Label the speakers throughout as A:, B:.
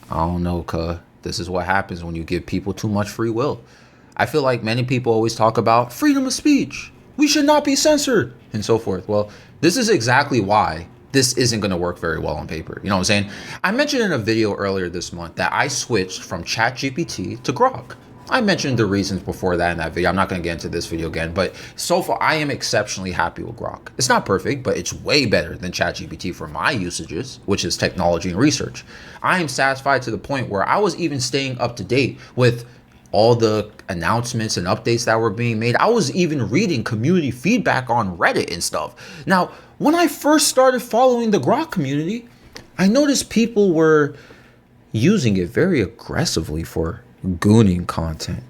A: I don't know, cuz this is what happens when you give people too much free will. I feel like many people always talk about freedom of speech. We should not be censored and so forth. Well, this is exactly why this isn't going to work very well on paper. You know what I'm saying? I mentioned in a video earlier this month that I switched from ChatGPT to Grok. I mentioned the reasons before that in that video. I'm not going to get into this video again, but so far I am exceptionally happy with Grok. It's not perfect, but it's way better than ChatGPT for my usages, which is technology and research. I am satisfied to the point where I was even staying up to date with all the announcements and updates that were being made. I was even reading community feedback on Reddit and stuff. Now, when I first started following the Grok community, I noticed people were using it very aggressively for gooning content.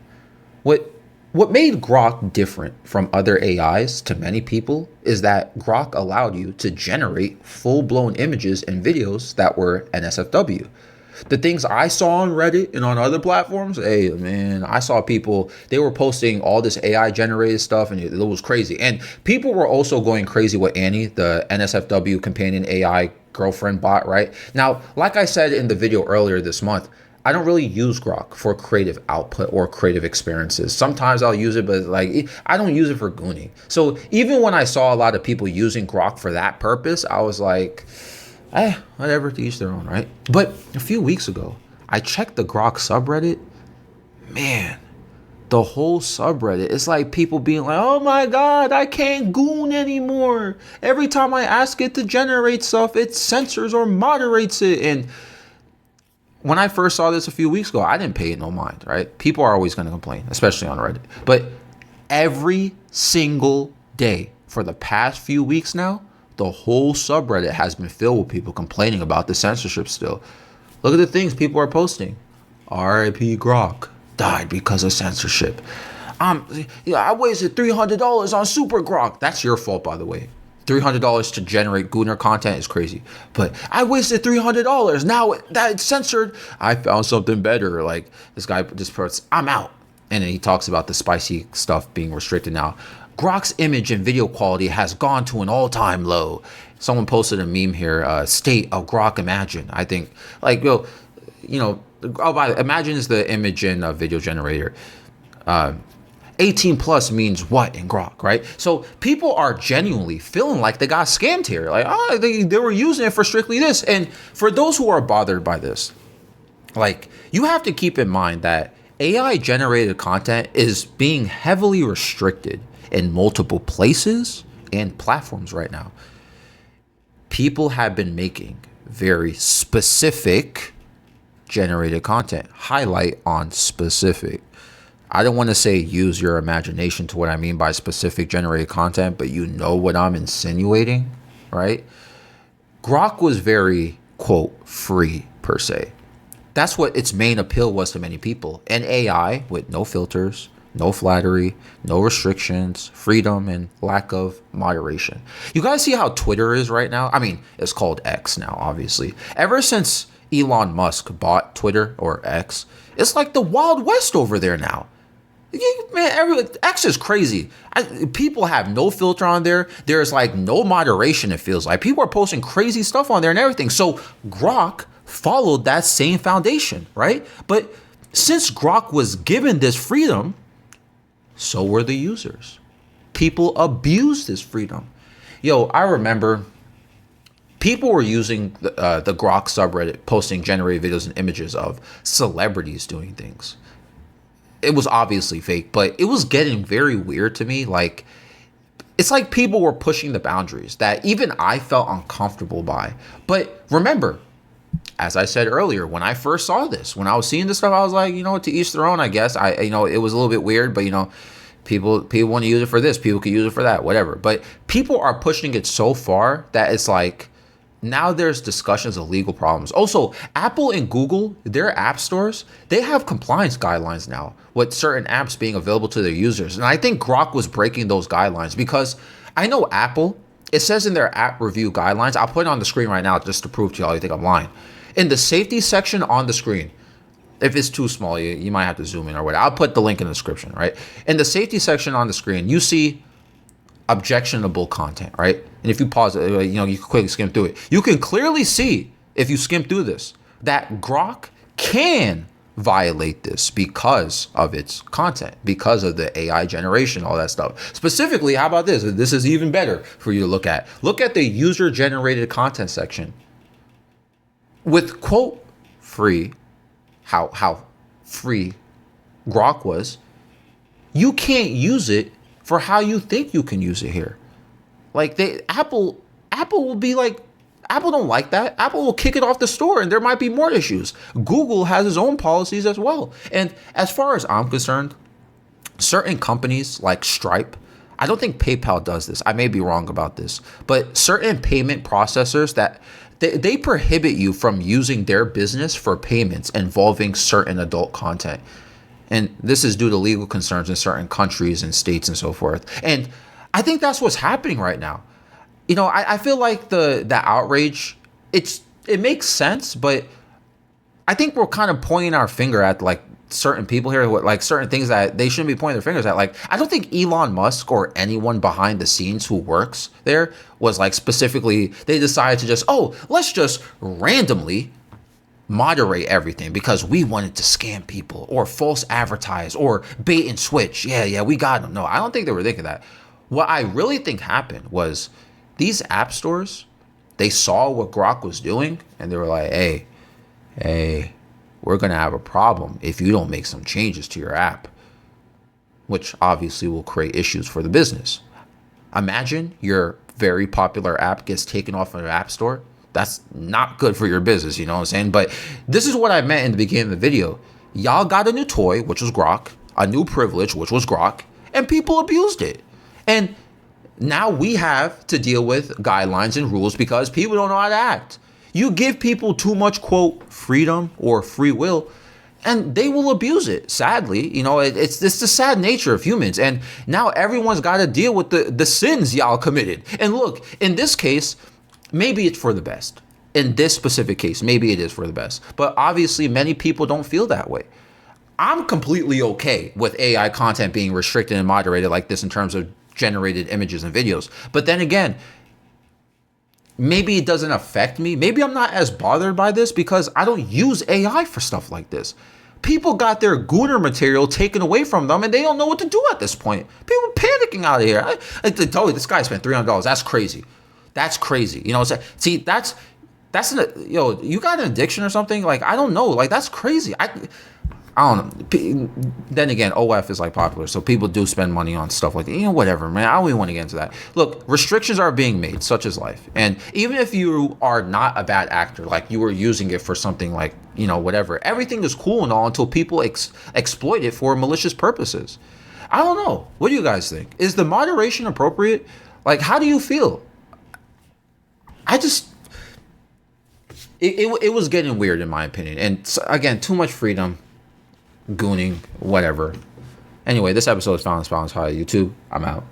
A: What what made Grok different from other AIs to many people is that Grok allowed you to generate full-blown images and videos that were NSFW. The things I saw on Reddit and on other platforms, hey man, I saw people, they were posting all this AI generated stuff and it was crazy. And people were also going crazy with Annie, the NSFW companion AI girlfriend bot, right? Now, like I said in the video earlier this month, I don't really use Grok for creative output or creative experiences. Sometimes I'll use it, but like I don't use it for gooning. So even when I saw a lot of people using Grok for that purpose, I was like, whatever, to each their own, right? But a few weeks ago, I checked the Grok subreddit. Man, the whole subreddit, it's like people being like, oh my God, I can't goon anymore. Every time I ask it to generate stuff, it censors or moderates it. And when I first saw this a few weeks ago, I didn't pay it no mind, right? People are always going to complain, especially on Reddit. But every single day for the past few weeks now, the whole subreddit has been filled with people complaining about the censorship still. Look at the things people are posting. RIP Grok died because of censorship. I wasted $300 on Super Grok. That's your fault, by the way. $300 to generate Gooner content is crazy. But I wasted $300. Now that it's censored, I found something better. Like this guy, this person, I'm out. And then he talks about the spicy stuff being restricted now. Grok's image and video quality has gone to an all-time low. Someone posted a meme here, state of Grok Imagine. I think, like, Imagine is the image and video generator. 18 plus means what in Grok, right? So people are genuinely feeling like they got scammed here. Like, they were using it for strictly this. And for those who are bothered by this, like, you have to keep in mind that AI generated content is being heavily restricted in multiple places and platforms right now. People have been making very specific generated content. Highlight on specific. I don't want to say use your imagination to what I mean by specific generated content, but you know what I'm insinuating, right? Grok was very, quote, free per se. That's what its main appeal was to many people. An AI with no filters, no flattery, no restrictions, freedom, and lack of moderation. You guys see how Twitter is right now? I mean, it's called X now, obviously. Ever since Elon Musk bought Twitter, or X, it's like the Wild West over there now. Man, X is crazy. People have no filter on there. There's like no moderation, it feels like. People are posting crazy stuff on there and everything. So Grok followed that same foundation, right? But since Grok was given this freedom, so were the users. People abused this freedom. I remember people were using the Grok subreddit, posting generated videos and images of celebrities doing things. It was obviously fake, but it was getting very weird to me. Like, it's like people were pushing the boundaries that even I felt uncomfortable by. But remember, as I said earlier, when I first saw this, when I was seeing this stuff, I was like, to each their own, I guess. It was a little bit weird, but people want to use it for this, people can use it for that, whatever. But people are pushing it so far that it's like, now there's discussions of legal problems. Also, Apple and Google, their app stores, they have compliance guidelines now with certain apps being available to their users. And I think Grok was breaking those guidelines because I know Apple, it says in their app review guidelines, I'll put it on the screen right now just to prove to y'all you think I'm lying. In the safety section on the screen, if it's too small, you might have to zoom in or whatever. I'll put the link in the description, right? In the safety section on the screen, you see objectionable content, right? And if you pause it, you can quickly skim through it. You can clearly see, if you skim through this, that Grok can violate this because of its content, because of the AI generation, all that stuff. Specifically, how about this? This is even better for you to look at. Look at the user generated content section. With quote free, how free Grok was, you can't use it for how you think you can use it here. Like Apple will be like, Apple don't like that. Apple will kick it off the store and there might be more issues. Google has its own policies as well. And as far as I'm concerned, certain companies like Stripe, I don't think PayPal does this. I may be wrong about this, but certain payment processors that they prohibit you from using their business for payments involving certain adult content. And this is due to legal concerns in certain countries and states and so forth. And I think that's what's happening right now. You know, I feel like the outrage, it makes sense, but I think we're kind of pointing our finger at like certain people here, like certain things that they shouldn't be pointing their fingers at. Like, I don't think Elon Musk or anyone behind the scenes who works there was like specifically, they decided to just, let's just randomly moderate everything because we wanted to scam people or false advertise or bait and switch. Yeah, we got them. No, I don't think they were thinking that. What I really think happened was these app stores, they saw what Grok was doing and they were like, hey, we're going to have a problem if you don't make some changes to your app, which obviously will create issues for the business. Imagine your very popular app gets taken off of an app store. That's not good for your business, you know what I'm saying? But this is what I meant in the beginning of the video. Y'all got a new toy, which was Grok, a new privilege, which was Grok, and people abused it. And now we have to deal with guidelines and rules because people don't know how to act. You give people too much, quote, freedom or free will, and they will abuse it. Sadly, you know, it's the sad nature of humans. And now everyone's got to deal with the sins y'all committed. And look, in this case, maybe it's for the best. In this specific case, maybe it is for the best. But obviously, many people don't feel that way. I'm completely okay with AI content being restricted and moderated like this in terms of generated images and videos. But then again, maybe it doesn't affect me. Maybe I'm not as bothered by this because I don't use AI for stuff like this. People got their Gooner material taken away from them and they don't know what to do at this point. People panicking out of here. I told you, this guy spent $300. That's crazy. That's crazy. You know, see, that's you got an addiction or something? Like, I don't know. Like, that's crazy. I don't know. Then again, OF is like popular, so people do spend money on stuff like that. You know, whatever, man. I don't even want to get into that. Look, restrictions are being made, such as life. And even if you are not a bad actor, like you were using it for something like, you know, whatever, everything is cool and all until people exploit it for malicious purposes. I don't know. What do you guys think? Is the moderation appropriate? Like, how do you feel? It was getting weird in my opinion. And again, too much freedom. Gooning, whatever. Anyway, this episode is found on YouTube. I'm out.